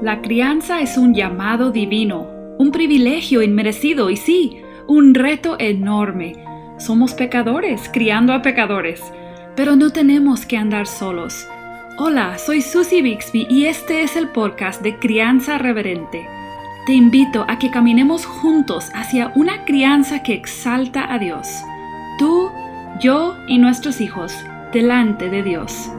La crianza es un llamado divino, un privilegio inmerecido y sí, un reto enorme. Somos pecadores criando a pecadores, pero no tenemos que andar solos. Hola, soy Susie Bixby y este es el podcast de Crianza Reverente. Te invito a que caminemos juntos hacia una crianza que exalta a Dios. Tú, yo y nuestros hijos, delante de Dios.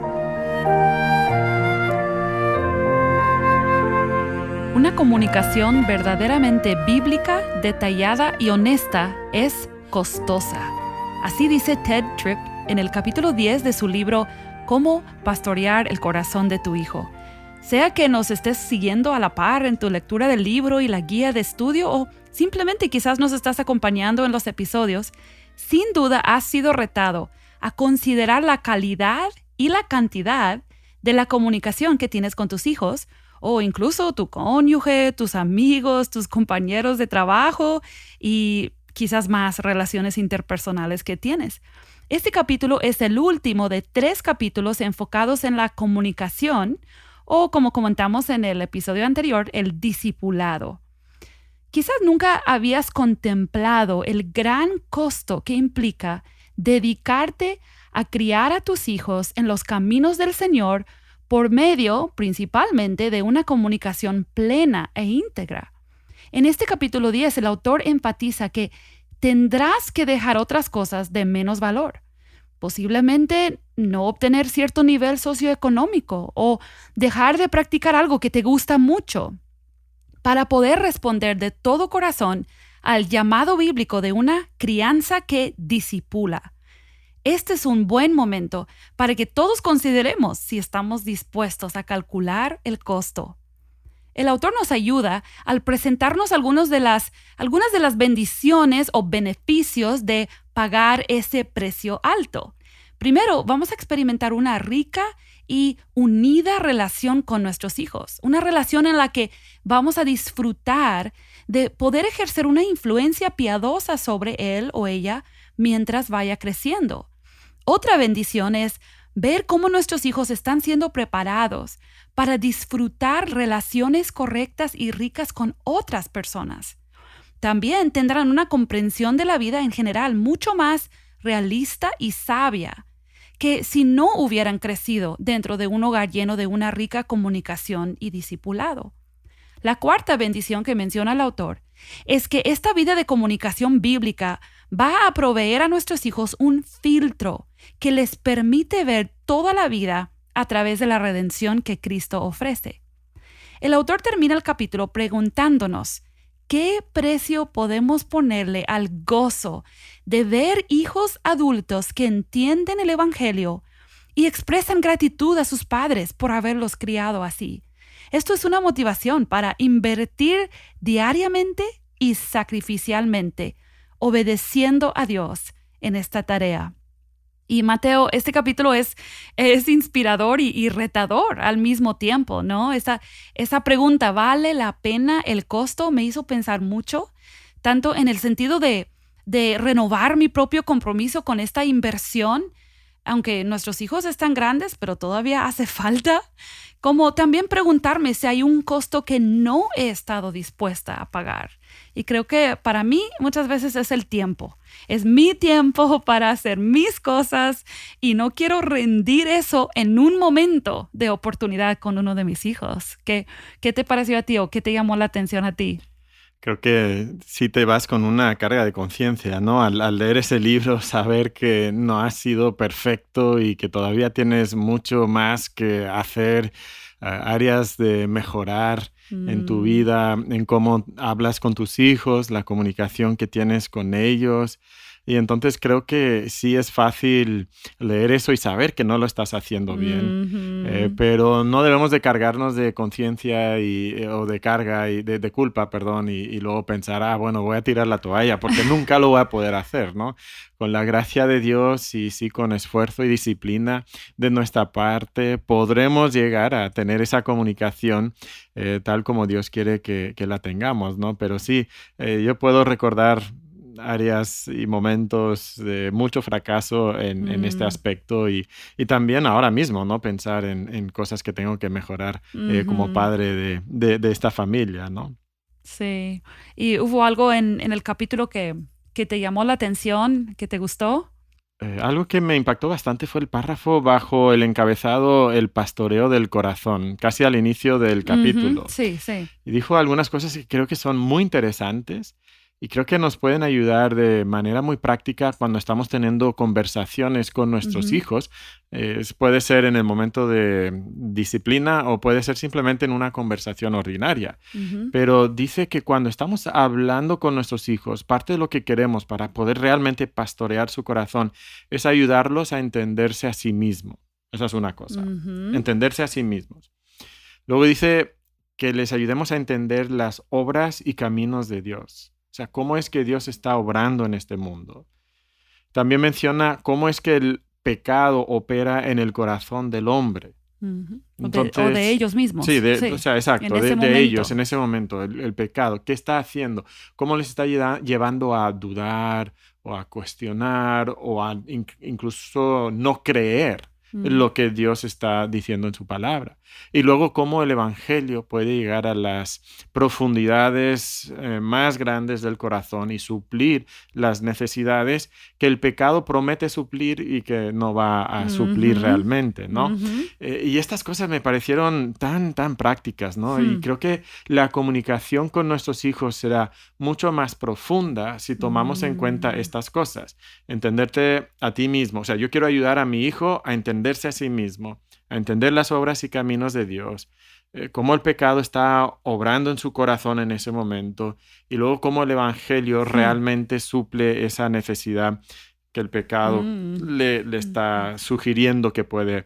Una comunicación verdaderamente bíblica, detallada y honesta es costosa. Así dice Ted Tripp en el capítulo 10 de su libro Cómo pastorear el corazón de tu hijo. Sea que nos estés siguiendo a la par en tu lectura del libro y la guía de estudio o simplemente quizás nos estás acompañando en los episodios, sin duda has sido retado a considerar la calidad y la cantidad de la comunicación que tienes con tus hijos o incluso tu cónyuge, tus amigos, tus compañeros de trabajo y quizás más relaciones interpersonales que tienes. Este capítulo es el último de 3 capítulos enfocados en la comunicación o, como comentamos en el episodio anterior, el discipulado. Quizás nunca habías contemplado el gran costo que implica dedicarte a criar a tus hijos en los caminos del Señor por medio, principalmente, de una comunicación plena e íntegra. En este capítulo 10, el autor enfatiza que tendrás que dejar otras cosas de menos valor. Posiblemente no obtener cierto nivel socioeconómico o dejar de practicar algo que te gusta mucho para poder responder de todo corazón al llamado bíblico de una crianza que discipula. Este es un buen momento para que todos consideremos si estamos dispuestos a calcular el costo. El autor nos ayuda al presentarnos algunas de las bendiciones o beneficios de pagar ese precio alto. Primero, vamos a experimentar una rica y unida relación con nuestros hijos, una relación en la que vamos a disfrutar de poder ejercer una influencia piadosa sobre él o ella mientras vaya creciendo. Otra bendición es ver cómo nuestros hijos están siendo preparados para disfrutar relaciones correctas y ricas con otras personas. También tendrán una comprensión de la vida en general mucho más realista y sabia que si no hubieran crecido dentro de un hogar lleno de una rica comunicación y discipulado. La cuarta bendición que menciona el autor es que esta vida de comunicación bíblica va a proveer a nuestros hijos un filtro que les permite ver toda la vida a través de la redención que Cristo ofrece. El autor termina el capítulo preguntándonos ¿qué precio podemos ponerle al gozo de ver hijos adultos que entienden el Evangelio y expresan gratitud a sus padres por haberlos criado así? Esto es una motivación para invertir diariamente y sacrificialmente, obedeciendo a Dios en esta tarea. Y Mateo, este capítulo es inspirador y retador al mismo tiempo, ¿no? Esa pregunta, ¿vale la pena el costo? Me hizo pensar mucho, tanto en el sentido de renovar mi propio compromiso con esta inversión, aunque nuestros hijos están grandes, pero todavía hace falta, como también preguntarme si hay un costo que no he estado dispuesta a pagar. Y creo que para mí muchas veces es el tiempo. Es mi tiempo para hacer mis cosas y no quiero rendir eso en un momento de oportunidad con uno de mis hijos. ¿Qué te pareció a ti o qué te llamó la atención a ti? Creo que sí te vas con una carga de conciencia, ¿no? Al leer ese libro, saber que no has sido perfecto y que todavía tienes mucho más que hacer, áreas de mejorar en tu vida, en cómo hablas con tus hijos, la comunicación que tienes con ellos. Y entonces creo que sí es fácil leer eso y saber que no lo estás haciendo bien, pero no debemos de cargarnos de conciencia o de carga y de culpa, perdón, y luego pensar, bueno, voy a tirar la toalla porque nunca lo voy a poder hacer, ¿no? Con la gracia de Dios y sí con esfuerzo y disciplina de nuestra parte podremos llegar a tener esa comunicación tal como Dios quiere que la tengamos, ¿no? Pero sí, yo puedo recordar áreas y momentos de mucho fracaso en este aspecto y también ahora mismo, ¿no? Pensar en cosas que tengo que mejorar como padre de esta familia, ¿no? Sí. ¿Y hubo algo en el capítulo que te llamó la atención, que te gustó? Algo que me impactó bastante fue el párrafo bajo el encabezado El pastoreo del corazón, casi al inicio del capítulo. Sí, sí. Y dijo algunas cosas que creo que son muy interesantes y creo que nos pueden ayudar de manera muy práctica cuando estamos teniendo conversaciones con nuestros hijos. Puede ser en el momento de disciplina o puede ser simplemente en una conversación ordinaria. Pero dice que cuando estamos hablando con nuestros hijos, parte de lo que queremos para poder realmente pastorear su corazón es ayudarlos a entenderse a sí mismos. Esa es una cosa, entenderse a sí mismos. Luego dice que les ayudemos a entender las obras y caminos de Dios. O sea, cómo es que Dios está obrando en este mundo. También menciona cómo es que el pecado opera en el corazón del hombre. Entonces, o de ellos mismos. Sí, o sea, exacto, de ellos en ese momento, el pecado. ¿Qué está haciendo? ¿Cómo les está llevando a dudar o a cuestionar o a incluso no creer lo que Dios está diciendo en su palabra? Y luego cómo el evangelio puede llegar a las profundidades más grandes del corazón y suplir las necesidades que el pecado promete suplir y que no va a suplir realmente, ¿no? Y estas cosas me parecieron tan prácticas, ¿no? Y creo que la comunicación con nuestros hijos será mucho más profunda si tomamos en cuenta estas cosas. Entenderte a ti mismo. O sea, yo quiero ayudar a mi hijo a entenderse a sí mismo, a entender las obras y caminos de Dios, cómo el pecado está obrando en su corazón en ese momento y luego cómo el evangelio realmente suple esa necesidad que el pecado le está sugiriendo que puede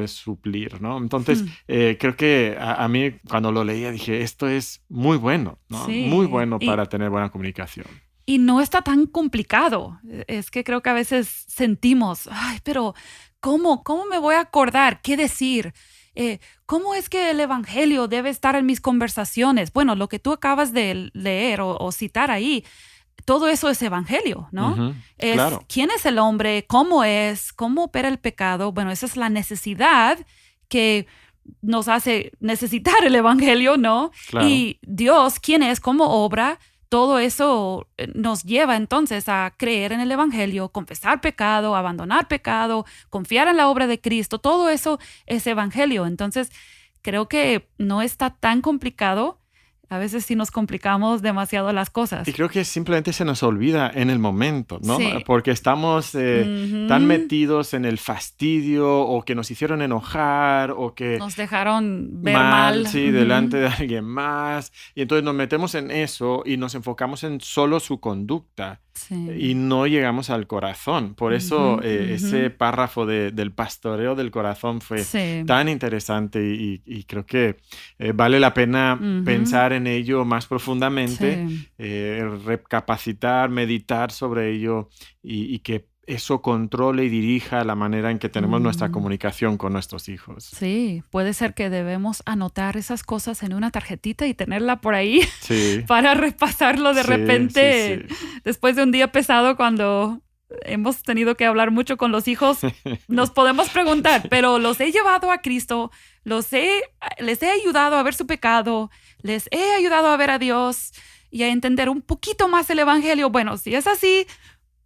suplir, ¿no? Entonces, creo que a mí cuando lo leía dije, esto es muy bueno, ¿no? Sí. Muy bueno para tener buena comunicación. Y no está tan complicado. Es que creo que a veces sentimos, ay, pero ¿cómo me voy a acordar? ¿Qué decir? ¿Cómo es que el evangelio debe estar en mis conversaciones? Bueno, lo que tú acabas de leer o citar ahí, todo eso es evangelio, ¿no? Claro. ¿Quién es el hombre? ¿Cómo es? ¿Cómo opera el pecado? Bueno, esa es la necesidad que nos hace necesitar el evangelio, ¿no? Claro. Y Dios, ¿quién es? ¿Cómo obra? Todo eso nos lleva entonces a creer en el evangelio, confesar pecado, abandonar pecado, confiar en la obra de Cristo. Todo eso es evangelio. Entonces, creo que no está tan complicado. A veces sí nos complicamos demasiado las cosas. Y creo que simplemente se nos olvida en el momento, ¿no? Sí. Porque estamos tan metidos en el fastidio o que nos hicieron enojar o que nos dejaron ver mal. Sí, delante de alguien más. Y entonces nos metemos en eso y nos enfocamos en solo su conducta. Sí. Y no llegamos al corazón. Por eso ese párrafo del pastoreo del corazón fue tan interesante y creo que vale la pena pensar en ello más profundamente, recapacitar, meditar sobre ello y que eso controle y dirija la manera en que tenemos nuestra comunicación con nuestros hijos. Sí, puede ser que debemos anotar esas cosas en una tarjetita y tenerla por ahí para repasarlo de repente después de un día pesado cuando hemos tenido que hablar mucho con los hijos. Nos podemos preguntar, pero ¿los he llevado a Cristo? ¿Les he ayudado a ver su pecado? ¿Les he ayudado a ver a Dios y a entender un poquito más el evangelio? Bueno, si es así,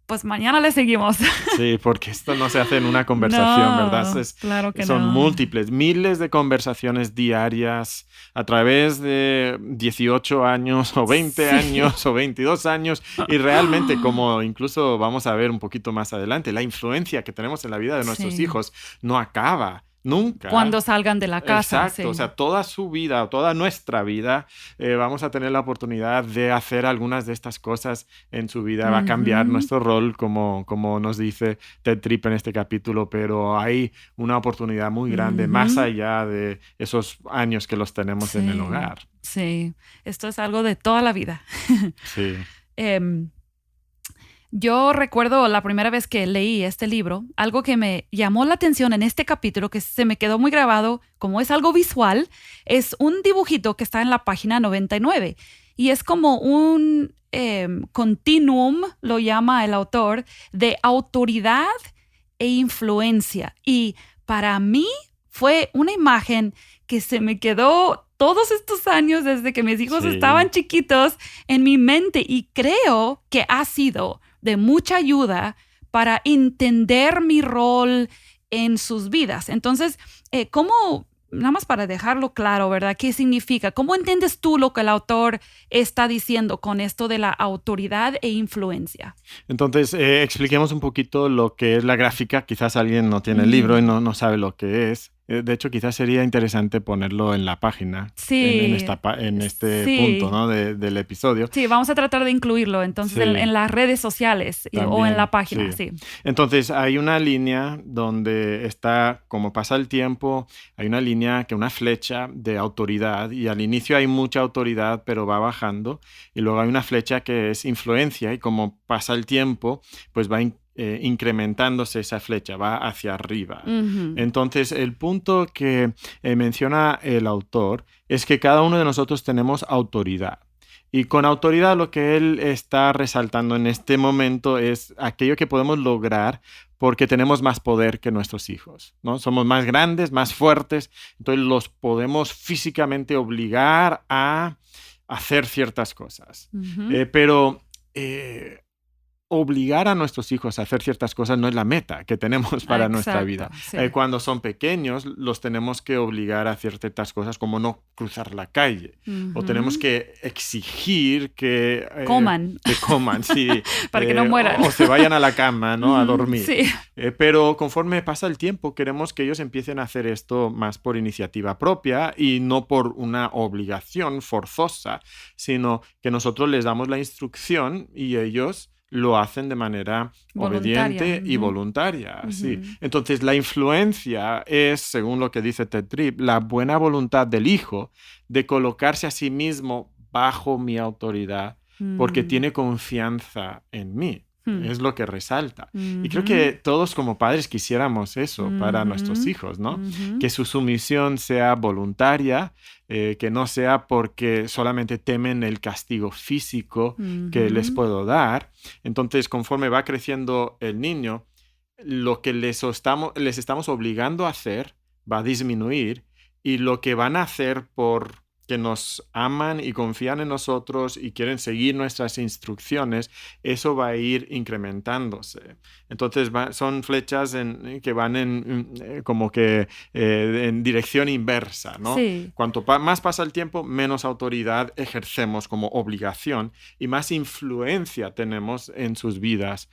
pues mañana le seguimos. Sí, porque esto no se hace en una conversación, ¿verdad? Claro que son múltiples, miles de conversaciones diarias a través de 18 años o 20 años o 22 años y realmente, como incluso vamos a ver un poquito más adelante, la influencia que tenemos en la vida de nuestros hijos no acaba. Nunca. Cuando salgan de la casa. Exacto, o sea, toda su vida, toda nuestra vida, vamos a tener la oportunidad de hacer algunas de estas cosas en su vida. Va a cambiar nuestro rol, como nos dice Ted Tripp en este capítulo, pero hay una oportunidad muy grande más allá de esos años que los tenemos en el hogar. Sí, esto es algo de toda la vida. Sí. Yo recuerdo la primera vez que leí este libro, algo que me llamó la atención en este capítulo, que se me quedó muy grabado, como es algo visual, es un dibujito que está en la página 99 y es como un continuum, lo llama el autor, de autoridad e influencia. Y para mí fue una imagen que se me quedó todos estos años desde que mis hijos estaban chiquitos en mi mente, y creo que ha sido de mucha ayuda para entender mi rol en sus vidas. Entonces, ¿cómo, nada más para dejarlo claro, ¿verdad? ¿Qué significa? ¿Cómo entiendes tú lo que el autor está diciendo con esto de la autoridad e influencia? Entonces, expliquemos un poquito lo que es la gráfica. Quizás alguien no tiene el libro y no sabe lo que es. De hecho, quizás sería interesante ponerlo en la página, en este punto, ¿no? del episodio. Sí, vamos a tratar de incluirlo entonces en las redes sociales o en la página. Sí. Entonces, hay una línea donde está, como pasa el tiempo, hay una línea, una flecha de autoridad, y al inicio hay mucha autoridad, pero va bajando, y luego hay una flecha que es influencia, y como pasa el tiempo, pues va incrementándose esa flecha, va hacia arriba. Uh-huh. Entonces, el punto que menciona el autor es que cada uno de nosotros tenemos autoridad. Y con autoridad lo que él está resaltando en este momento es aquello que podemos lograr porque tenemos más poder que nuestros hijos, ¿no? Somos más grandes, más fuertes, entonces los podemos físicamente obligar a hacer ciertas cosas. Uh-huh. Pero obligar a nuestros hijos a hacer ciertas cosas no es la meta que tenemos para nuestra vida. Sí. Cuando son pequeños, los tenemos que obligar a hacer ciertas cosas como no cruzar la calle. Uh-huh. O tenemos que exigir que coman. Sí. Para que no mueran. O se vayan a la cama, ¿no? A dormir. Sí. Pero conforme pasa el tiempo, queremos que ellos empiecen a hacer esto más por iniciativa propia y no por una obligación forzosa, sino que nosotros les damos la instrucción y ellos lo hacen de manera obediente y voluntaria. Uh-huh. Sí. Entonces, la influencia es, según lo que dice Ted Tripp, la buena voluntad del hijo de colocarse a sí mismo bajo mi autoridad porque tiene confianza en mí. Es lo que resalta. Uh-huh. Y creo que todos como padres quisiéramos eso para nuestros hijos, ¿no? Uh-huh. Que su sumisión sea voluntaria, que no sea porque solamente temen el castigo físico que les puedo dar. Entonces, conforme va creciendo el niño, lo que les estamos obligando a hacer va a disminuir, y lo que van a hacer por que nos aman y confían en nosotros y quieren seguir nuestras instrucciones, eso va a ir incrementándose. Entonces son flechas que van en dirección inversa, ¿no? Sí. Cuanto más pasa el tiempo, menos autoridad ejercemos como obligación y más influencia tenemos en sus vidas,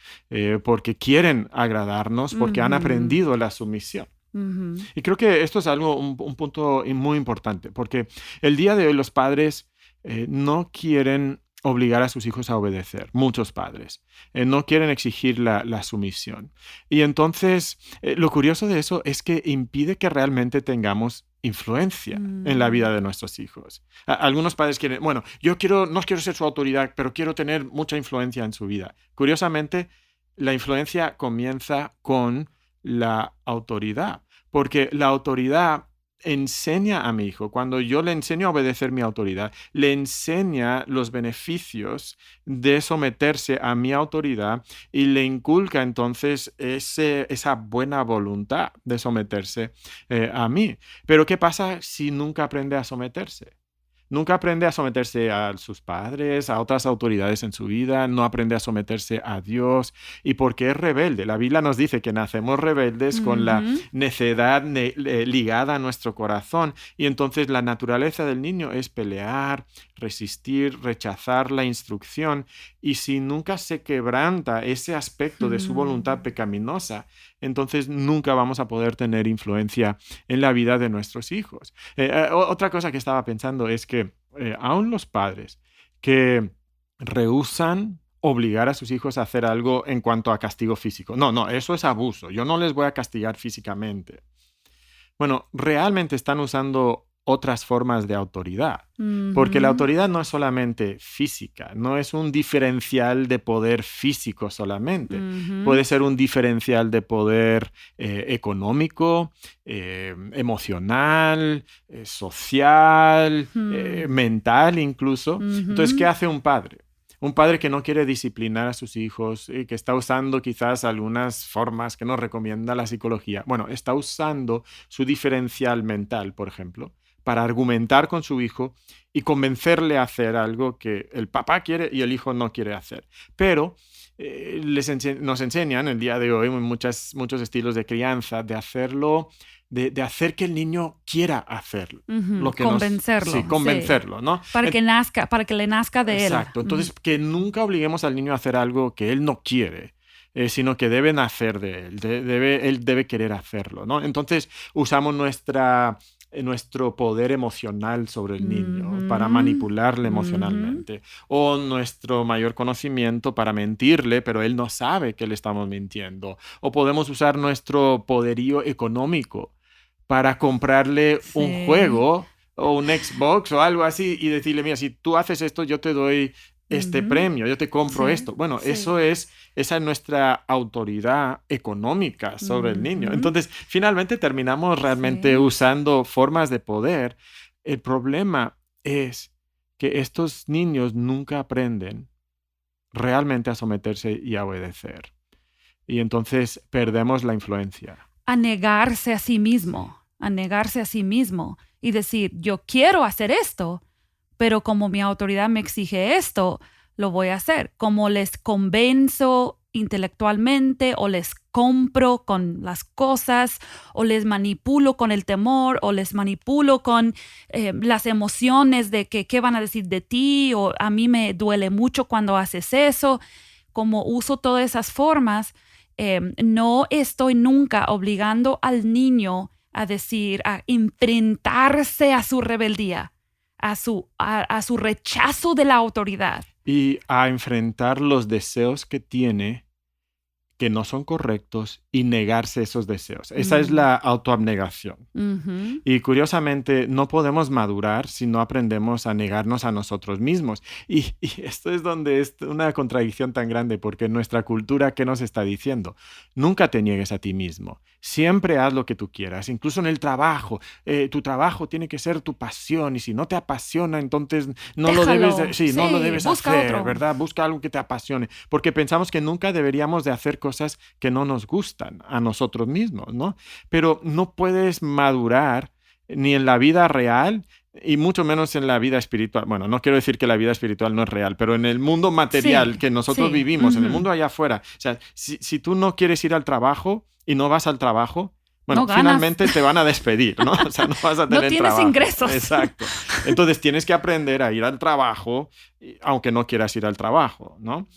porque quieren agradarnos, porque han aprendido la sumisión. Uh-huh. Y creo que esto es un punto muy importante, porque el día de hoy los padres no quieren obligar a sus hijos a obedecer. Muchos padres no quieren exigir la sumisión. Y entonces lo curioso de eso es que impide que realmente tengamos influencia en la vida de nuestros hijos. Algunos padres quieren, no quiero ser su autoridad, pero quiero tener mucha influencia en su vida. Curiosamente, la influencia comienza con la autoridad, porque la autoridad enseña a mi hijo, cuando yo le enseño a obedecer mi autoridad, le enseña los beneficios de someterse a mi autoridad y le inculca entonces esa buena voluntad de someterse a mí. Pero ¿qué pasa si nunca aprende a someterse? Nunca aprende a someterse a sus padres, a otras autoridades en su vida, no aprende a someterse a Dios, y porque es rebelde. La Biblia nos dice que nacemos rebeldes con la necedad ligada a nuestro corazón, y entonces la naturaleza del niño es pelear, resistir, rechazar la instrucción, y si nunca se quebranta ese aspecto de su voluntad pecaminosa, entonces nunca vamos a poder tener influencia en la vida de nuestros hijos. Otra cosa que estaba pensando es que aún los padres que rehúsan obligar a sus hijos a hacer algo en cuanto a castigo físico. No, eso es abuso. Yo no les voy a castigar físicamente. Bueno, realmente están usando otras formas de autoridad. Porque la autoridad no es solamente física, no es un diferencial de poder físico solamente. Puede ser un diferencial de poder económico, emocional, social, mental incluso. Entonces, ¿qué hace un padre? Un padre que no quiere disciplinar a sus hijos y que está usando quizás algunas formas que nos recomienda la psicología. Bueno, está usando su diferencial mental, por ejemplo, para argumentar con su hijo y convencerle a hacer algo que el papá quiere y el hijo no quiere hacer. Pero nos enseñan el día de hoy muchos estilos de crianza de hacerlo, de hacer que el niño quiera hacerlo. Lo que convencerlo. Convencerlo, ¿no? Para que le nazca de él. Exacto. Entonces, que nunca obliguemos al niño a hacer algo que él no quiere. Sino que deben hacer de él. Él debe querer hacerlo, ¿no? Entonces, usamos nuestro poder emocional sobre el niño para manipularle emocionalmente, o nuestro mayor conocimiento para mentirle, pero él no sabe que le estamos mintiendo, o podemos usar nuestro poderío económico para comprarle un juego o un Xbox o algo así y decirle, mira, si tú haces esto, yo te doy este premio, yo te compro esto. Bueno, esa es nuestra autoridad económica sobre el niño. Entonces, finalmente terminamos realmente usando formas de poder. El problema es que estos niños nunca aprenden realmente a someterse y a obedecer. Y entonces perdemos la influencia. A negarse a sí mismo y decir, yo quiero hacer esto, pero como mi autoridad me exige esto, lo voy a hacer. Como les convenzo intelectualmente o les compro con las cosas o les manipulo con el temor o les manipulo con las emociones de que qué van a decir de ti o a mí me duele mucho cuando haces eso. Como uso todas esas formas, no estoy nunca obligando al niño a decir, a enfrentarse a su rebeldía, a su rechazo de la autoridad. Y a enfrentar los deseos que tiene que no son correctos y negarse esos deseos. Esa es la autoabnegación. Y curiosamente, no podemos madurar si no aprendemos a negarnos a nosotros mismos. Y esto es donde es una contradicción tan grande, porque nuestra cultura, ¿qué nos está diciendo? Nunca te niegues a ti mismo. Siempre haz lo que tú quieras, incluso en el trabajo. Tu trabajo tiene que ser tu pasión y si no te apasiona, entonces no lo debes hacer, otro. ¿Verdad? Busca algo que te apasione, porque pensamos que nunca deberíamos de hacer cosas que no nos gustan a nosotros mismos, ¿no? Pero no puedes madurar ni en la vida real y mucho menos en la vida espiritual. Bueno, no quiero decir que la vida espiritual no es real, pero en el mundo material que nosotros vivimos, en el mundo allá afuera. O sea, si tú no quieres ir al trabajo y no vas al trabajo, bueno, finalmente te van a despedir, ¿no? O sea, no vas a tener trabajo. No tienes ingresos. Exacto. Entonces tienes que aprender a ir al trabajo, aunque no quieras ir al trabajo, ¿no?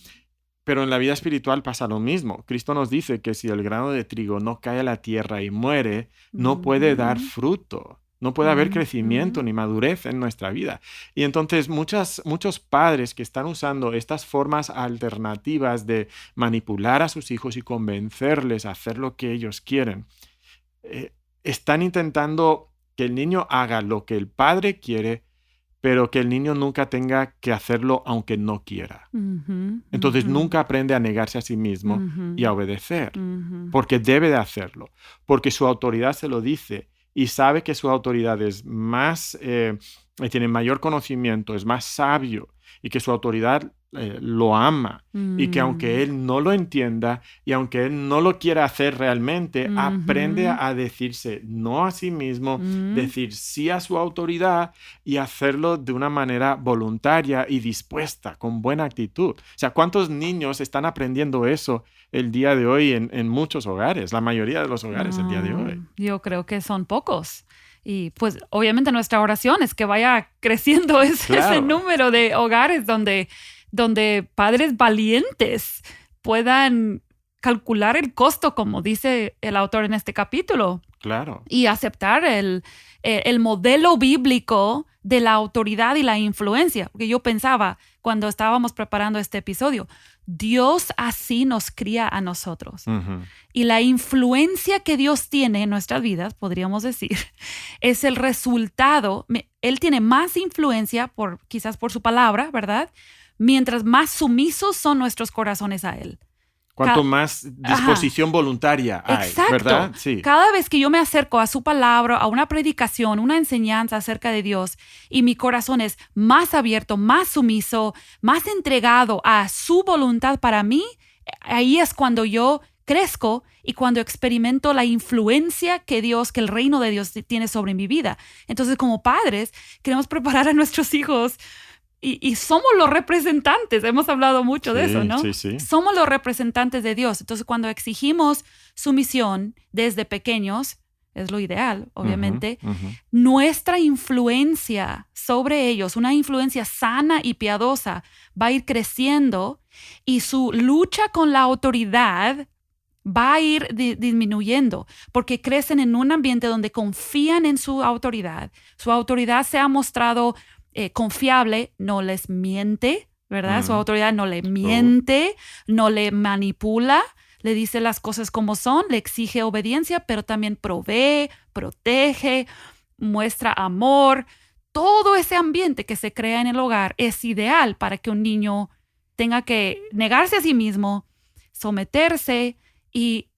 Pero en la vida espiritual pasa lo mismo. Cristo nos dice que si el grano de trigo no cae a la tierra y muere, no puede dar fruto. No puede haber crecimiento ni madurez en nuestra vida. Y entonces muchos padres que están usando estas formas alternativas de manipular a sus hijos y convencerles a hacer lo que ellos quieren, están intentando que el niño haga lo que el padre quiere, pero que el niño nunca tenga que hacerlo aunque no quiera. Entonces nunca aprende a negarse a sí mismo y a obedecer, porque debe de hacerlo, porque su autoridad se lo dice y sabe que su autoridad es más, tiene mayor conocimiento, es más sabio y que su autoridad lo ama y que aunque él no lo entienda y aunque él no lo quiera hacer realmente, aprende a decirse no a sí mismo, decir sí a su autoridad y hacerlo de una manera voluntaria y dispuesta, con buena actitud. O sea, ¿cuántos niños están aprendiendo eso el día de hoy en muchos hogares? La mayoría de los hogares el día de hoy. Yo creo que son pocos. Y pues obviamente nuestra oración es que vaya creciendo ese número de hogares donde padres valientes puedan calcular el costo, como dice el autor en este capítulo. Claro. Y aceptar el modelo bíblico de la autoridad y la influencia. Porque yo pensaba, cuando estábamos preparando este episodio. Dios así nos cría a nosotros. Ujú. Y la influencia que Dios tiene en nuestras vidas, podríamos decir, es el resultado. Él tiene más influencia quizás por su palabra, ¿verdad? Mientras más sumisos son nuestros corazones a Él. Cuanto más disposición voluntaria hay, Exacto. ¿verdad? Sí. Cada vez que yo me acerco a su palabra, a una predicación, una enseñanza acerca de Dios, y mi corazón es más abierto, más sumiso, más entregado a su voluntad para mí, ahí es cuando yo crezco y cuando experimento la influencia que el reino de Dios tiene sobre mi vida. Entonces, como padres, queremos preparar a nuestros hijos. Y somos los representantes, hemos hablado mucho de eso, ¿no? Sí, sí. Somos los representantes de Dios. Entonces, cuando exigimos sumisión desde pequeños, es lo ideal, obviamente, nuestra influencia sobre ellos, una influencia sana y piadosa, va a ir creciendo y su lucha con la autoridad va a ir disminuyendo porque crecen en un ambiente donde confían en su autoridad. Su autoridad se ha mostrado confiable, no les miente, ¿verdad? Su autoridad no le miente, no le manipula, le dice las cosas como son, le exige obediencia, pero también provee, protege, muestra amor. Todo ese ambiente que se crea en el hogar es ideal para que un niño tenga que negarse a sí mismo, someterse y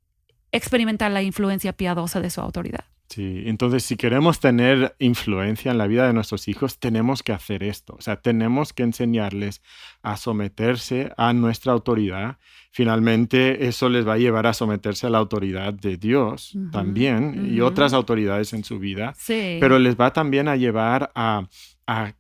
experimentar la influencia piadosa de su autoridad. Sí, entonces si queremos tener influencia en la vida de nuestros hijos, tenemos que hacer esto. O sea, tenemos que enseñarles a someterse a nuestra autoridad. Finalmente, eso les va a llevar a someterse a la autoridad de Dios también y otras autoridades en su vida. Sí. Pero les va también a llevar a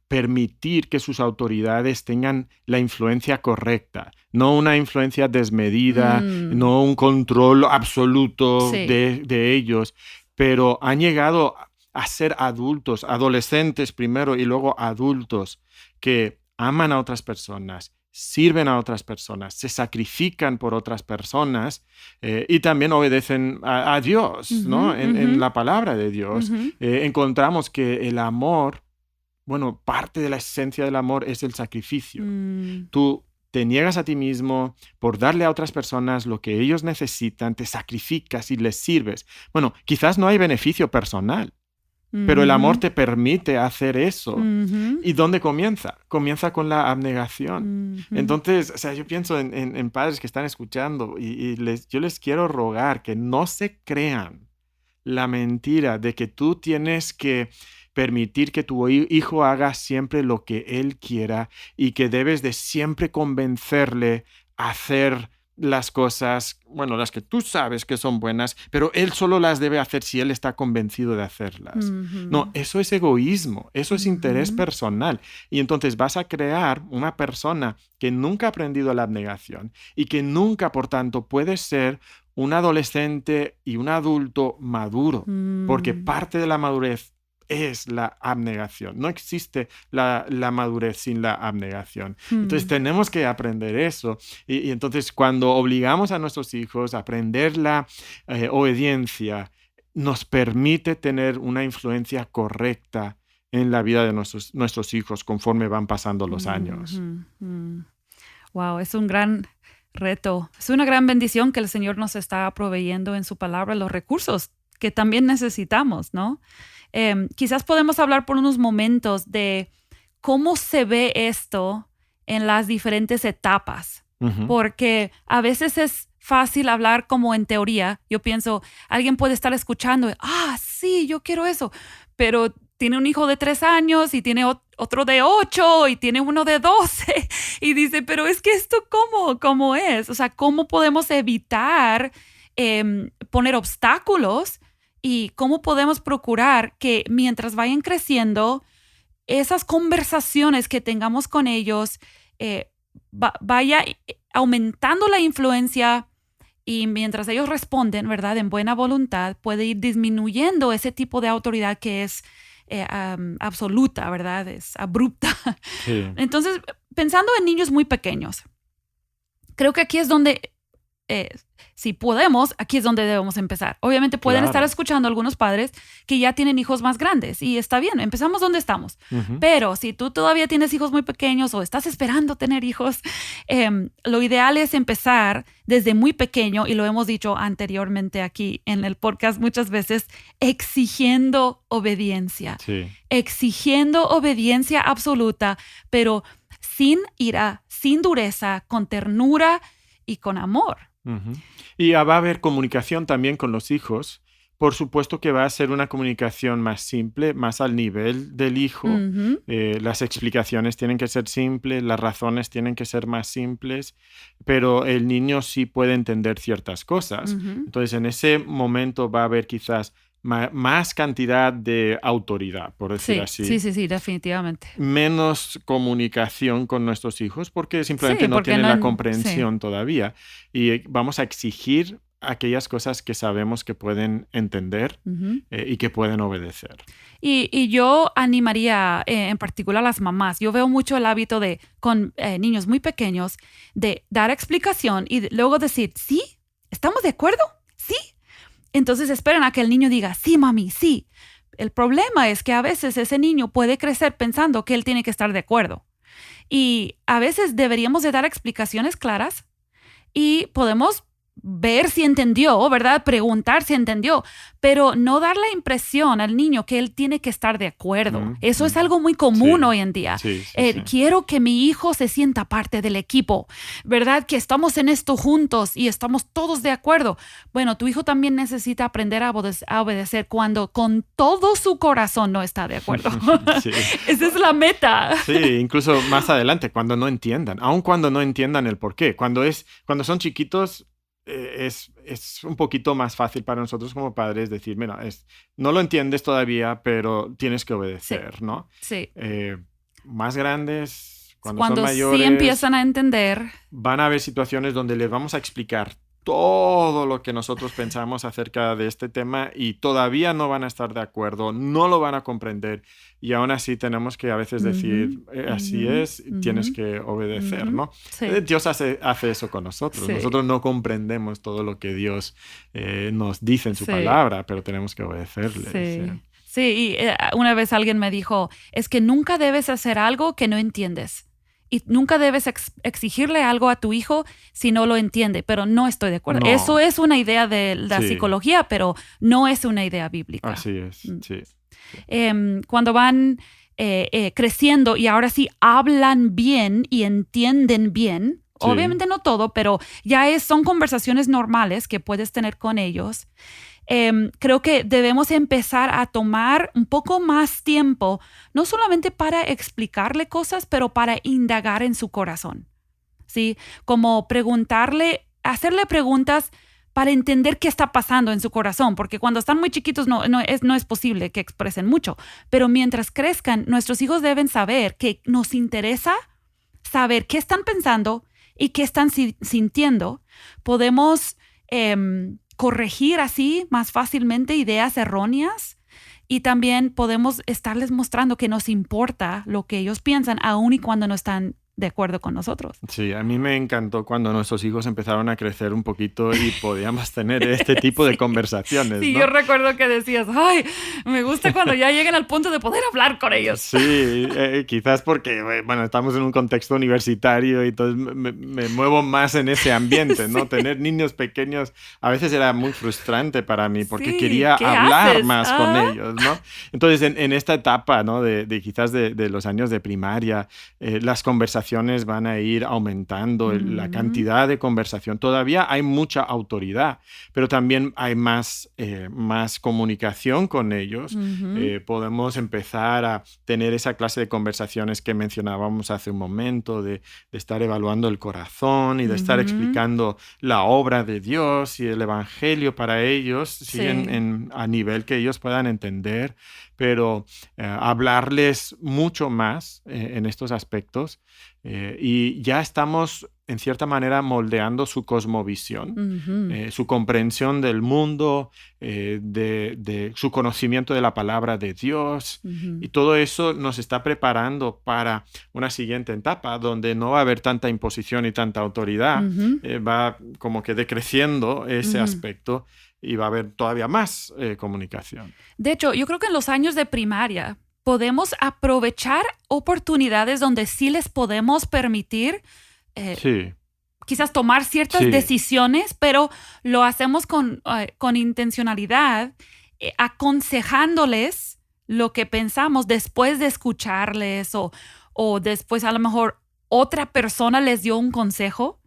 permitir que sus autoridades tengan la influencia correcta, no una influencia desmedida, no un control absoluto de ellos. Pero han llegado a ser adultos, adolescentes primero y luego adultos que aman a otras personas, sirven a otras personas, se sacrifican por otras personas y también obedecen a Dios, ¿no? En la palabra de Dios encontramos que el amor, bueno, parte de la esencia del amor es el sacrificio. Tú te niegas a ti mismo por darle a otras personas lo que ellos necesitan, te sacrificas y les sirves. Bueno, quizás no hay beneficio personal, pero el amor te permite hacer eso. ¿Y dónde comienza? Comienza con la abnegación. Entonces, o sea, yo pienso en padres que están escuchando y yo les quiero rogar que no se crean la mentira de que tú tienes que permitir que tu hijo haga siempre lo que él quiera y que debes de siempre convencerle a hacer las cosas, bueno, las que tú sabes que son buenas, pero él solo las debe hacer si él está convencido de hacerlas. No, eso es egoísmo, eso es interés personal. Y entonces vas a crear una persona que nunca ha aprendido la abnegación y que nunca, por tanto, puede ser un adolescente y un adulto maduro, porque parte de la madurez es la abnegación. No existe la madurez sin la abnegación. Entonces tenemos que aprender eso. Y entonces cuando obligamos a nuestros hijos a aprender la obediencia, nos permite tener una influencia correcta en la vida de nuestros hijos conforme van pasando los años. Wow, es un gran reto. Es una gran bendición que el Señor nos está proveyendo en su palabra los recursos que también necesitamos, ¿no? Quizás podemos hablar por unos momentos de cómo se ve esto en las diferentes etapas, porque a veces es fácil hablar como en teoría. Yo pienso, alguien puede estar escuchando, sí, yo quiero eso, pero tiene un hijo de 3 años y tiene otro de 8 y tiene uno de 12 y dice, pero es que esto ¿cómo es? O sea, ¿cómo podemos evitar poner obstáculos? Y cómo podemos procurar que mientras vayan creciendo, esas conversaciones que tengamos con ellos vaya aumentando la influencia y mientras ellos responden, ¿verdad? En buena voluntad, puede ir disminuyendo ese tipo de autoridad que es absoluta, ¿verdad? Es abrupta. Sí. Entonces, pensando en niños muy pequeños, creo que aquí es donde si podemos, aquí es donde debemos empezar. Obviamente pueden estar escuchando algunos padres que ya tienen hijos más grandes y está bien, empezamos donde estamos. Pero si tú todavía tienes hijos muy pequeños o estás esperando tener hijos, lo ideal es empezar desde muy pequeño, y lo hemos dicho anteriormente aquí en el podcast muchas veces, exigiendo obediencia. Sí. Exigiendo obediencia absoluta, pero sin ira, sin dureza, con ternura y con amor. Y va a haber comunicación también con los hijos. Por supuesto que va a ser una comunicación más simple, más al nivel del hijo. Las explicaciones tienen que ser simples, las razones tienen que ser más simples, pero el niño sí puede entender ciertas cosas. Entonces, en ese momento va a haber quizás más cantidad de autoridad, por decir así. Sí, definitivamente. Menos comunicación con nuestros hijos porque simplemente no tienen la comprensión todavía. Y vamos a exigir aquellas cosas que sabemos que pueden entender y que pueden obedecer. Y yo animaría en particular a las mamás. Yo veo mucho el hábito con niños muy pequeños, de dar explicación y luego decir, ¿sí? ¿Estamos de acuerdo? ¿Sí? Entonces esperan a que el niño diga, sí, mami, sí. El problema es que a veces ese niño puede crecer pensando que él tiene que estar de acuerdo. Y a veces deberíamos de dar explicaciones claras y podemos ver si entendió, ¿verdad? Preguntar si entendió, pero no dar la impresión al niño que él tiene que estar de acuerdo. Eso es algo muy común hoy en día. Quiero que mi hijo se sienta parte del equipo, ¿verdad? Que estamos en esto juntos y estamos todos de acuerdo. Bueno, tu hijo también necesita aprender a obedecer cuando con todo su corazón no está de acuerdo. Esa es la meta. Sí, incluso más adelante, cuando no entiendan, aun cuando no entiendan el por qué. Cuando son chiquitos, es un poquito más fácil para nosotros como padres decir, mira, no lo entiendes todavía, pero tienes que obedecer, ¿no? Sí. Más grandes, cuando son mayores, sí empiezan a entender, van a haber situaciones donde les vamos a explicar todo lo que nosotros pensamos acerca de este tema y todavía no van a estar de acuerdo, no lo van a comprender y aún así tenemos que a veces decir, así es, tienes que obedecer, ¿no? Sí. Dios hace eso con nosotros. Sí. Nosotros no comprendemos todo lo que Dios nos dice en su palabra, pero tenemos que obedecerle. Sí, y una vez alguien me dijo, es que nunca debes hacer algo que no entiendes. Y nunca debes exigirle algo a tu hijo si no lo entiende, pero no estoy de acuerdo. No. Eso es una idea de la psicología, pero no es una idea bíblica. Así es, sí. Cuando van creciendo y ahora sí hablan bien y entienden bien, obviamente no todo, pero ya son conversaciones normales que puedes tener con ellos. Creo que debemos empezar a tomar un poco más tiempo, no solamente para explicarle cosas, pero para indagar en su corazón, ¿sí? Como hacerle preguntas para entender qué está pasando en su corazón, porque cuando están muy chiquitos no es posible que expresen mucho, pero mientras crezcan, nuestros hijos deben saber que nos interesa saber qué están pensando y qué están sintiendo. Podemos corregir así más fácilmente ideas erróneas y también podemos estarles mostrando que nos importa lo que ellos piensan, aun y cuando no están de acuerdo con nosotros. Sí, a mí me encantó cuando nuestros hijos empezaron a crecer un poquito y podíamos tener este tipo de conversaciones. Sí, ¿no? Yo recuerdo que decías, ay, me gusta cuando ya llegan al punto de poder hablar con ellos. Sí, quizás porque, bueno, estamos en un contexto universitario y entonces me muevo más en ese ambiente, ¿no? Tener niños pequeños a veces era muy frustrante para mí porque quería hablar más con ellos, ¿no? Entonces, en esta etapa, ¿no? de quizás de los años de primaria, las conversaciones van a ir aumentando, la cantidad de conversación. Todavía hay mucha autoridad, pero también hay más comunicación con ellos. Podemos empezar a tener esa clase de conversaciones que mencionábamos hace un momento, de estar evaluando el corazón y de estar explicando la obra de Dios y el evangelio para ellos, a nivel que ellos puedan entender, pero hablarles mucho más en estos aspectos. Y ya estamos en cierta manera, moldeando su cosmovisión, Ujú. su comprensión del mundo, de su conocimiento de la palabra de Dios. Ujú. Y todo eso nos está preparando para una siguiente etapa donde no va a haber tanta imposición y tanta autoridad. Ujú. Va como que decreciendo ese Ujú. aspecto y va a haber todavía más comunicación. De hecho, yo creo que en los años de primaria podemos aprovechar oportunidades donde sí les podemos permitir Sí, quizás tomar ciertas sí. decisiones, pero lo hacemos con intencionalidad, aconsejándoles lo que pensamos después de escucharles o después a lo mejor otra persona les dio un consejo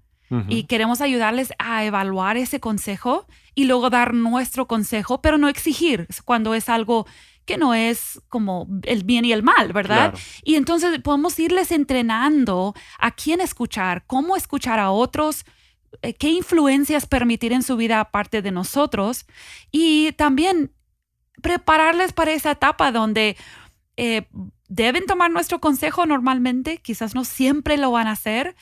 y Ujú. queremos ayudarles a evaluar ese consejo y luego dar nuestro consejo, pero no exigir cuando es algo que no es como el bien y el mal, ¿verdad? Claro. Y entonces podemos irles entrenando a quién escuchar, cómo escuchar a otros, qué influencias permitir en su vida aparte de nosotros y también prepararles para esa etapa donde deben tomar nuestro consejo normalmente, quizás no siempre lo van a hacer,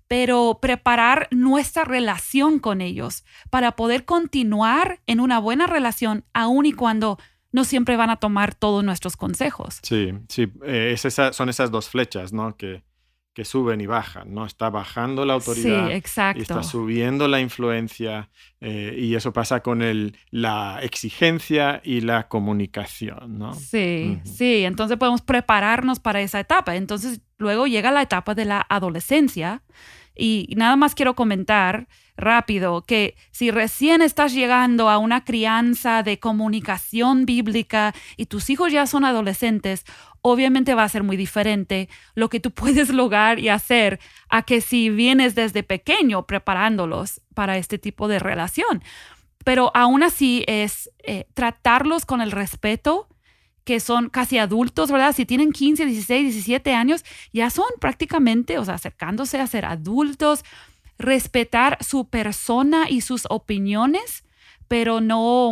pero preparar nuestra relación con ellos para poder continuar en una buena relación aun y cuando no siempre van a tomar todos nuestros consejos. Sí, sí, son esas dos flechas, ¿no? Que suben y bajan, ¿no? Está bajando la Sí, autoridad y exacto. está subiendo la influencia, y eso pasa con la exigencia y la comunicación, ¿no? Sí, Ujú. sí, entonces podemos prepararnos para esa etapa. Entonces luego llega la etapa de la adolescencia y nada más quiero comentar rápido que si recién estás llegando a una crianza de comunicación bíblica y tus hijos ya son adolescentes, obviamente va a ser muy diferente lo que tú puedes lograr y hacer a que si vienes desde pequeño preparándolos para este tipo de relación. Pero aún así es tratarlos con el respeto que son casi adultos, ¿verdad? Si tienen 15, 16, 17 años, ya son prácticamente, o sea, acercándose a ser adultos, respetar su persona y sus opiniones, pero no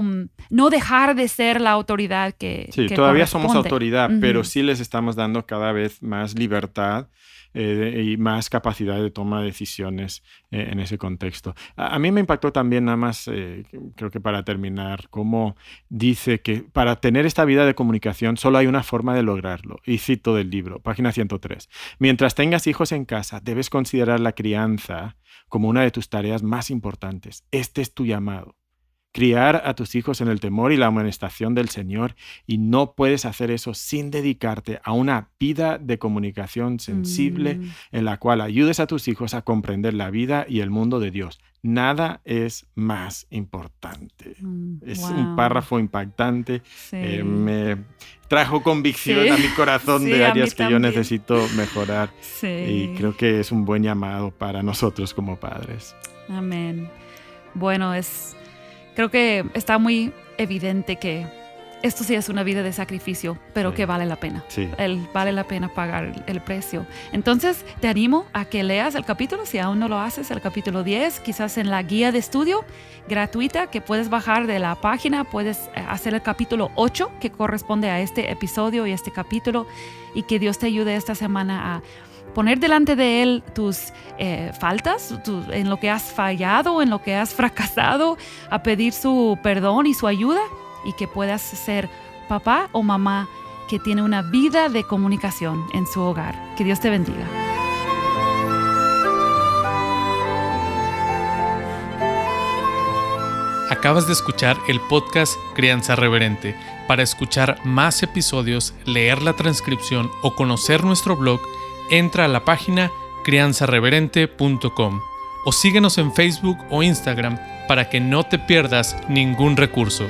dejar de ser la autoridad Sí, que todavía somos corresponde. autoridad, Ujú. pero sí les estamos dando cada vez más libertad y más capacidad de toma de decisiones en ese contexto. A mí me impactó también, nada más, creo que para terminar, cómo dice que para tener esta vida de comunicación solo hay una forma de lograrlo. Y cito del libro, página 103. Mientras tengas hijos en casa, debes considerar la crianza como una de tus tareas más importantes. Este es tu llamado. Criar a tus hijos en el temor y la amonestación del Señor, y no puedes hacer eso sin dedicarte a una vida de comunicación sensible en la cual ayudes a tus hijos a comprender la vida y el mundo de Dios. Nada es más importante. Es un Wow. párrafo impactante. Sí. Me trajo convicción Sí. a mi corazón Sí, de a mí áreas que yo también. necesito mejorar. Sí. Y creo que es un buen llamado para nosotros como padres. Amén. Bueno, creo que está muy evidente que esto sí es una vida de sacrificio, pero Sí. que vale la pena. Sí. Vale la pena pagar el precio. Entonces, te animo a que leas el capítulo, si aún no lo haces, el capítulo 10, quizás en la guía de estudio gratuita que puedes bajar de la página, puedes hacer el capítulo 8, que corresponde a este episodio y este capítulo, y que Dios te ayude esta semana a poner delante de Él tus faltas, en lo que has fallado, en lo que has fracasado, a pedir su perdón y su ayuda y que puedas ser papá o mamá que tiene una vida de comunicación en su hogar. Que Dios te bendiga. Acabas de escuchar el podcast Crianza Reverente. Para escuchar más episodios, leer la transcripción o conocer nuestro blog, entra a la página crianzareverente.com o síguenos en Facebook o Instagram para que no te pierdas ningún recurso.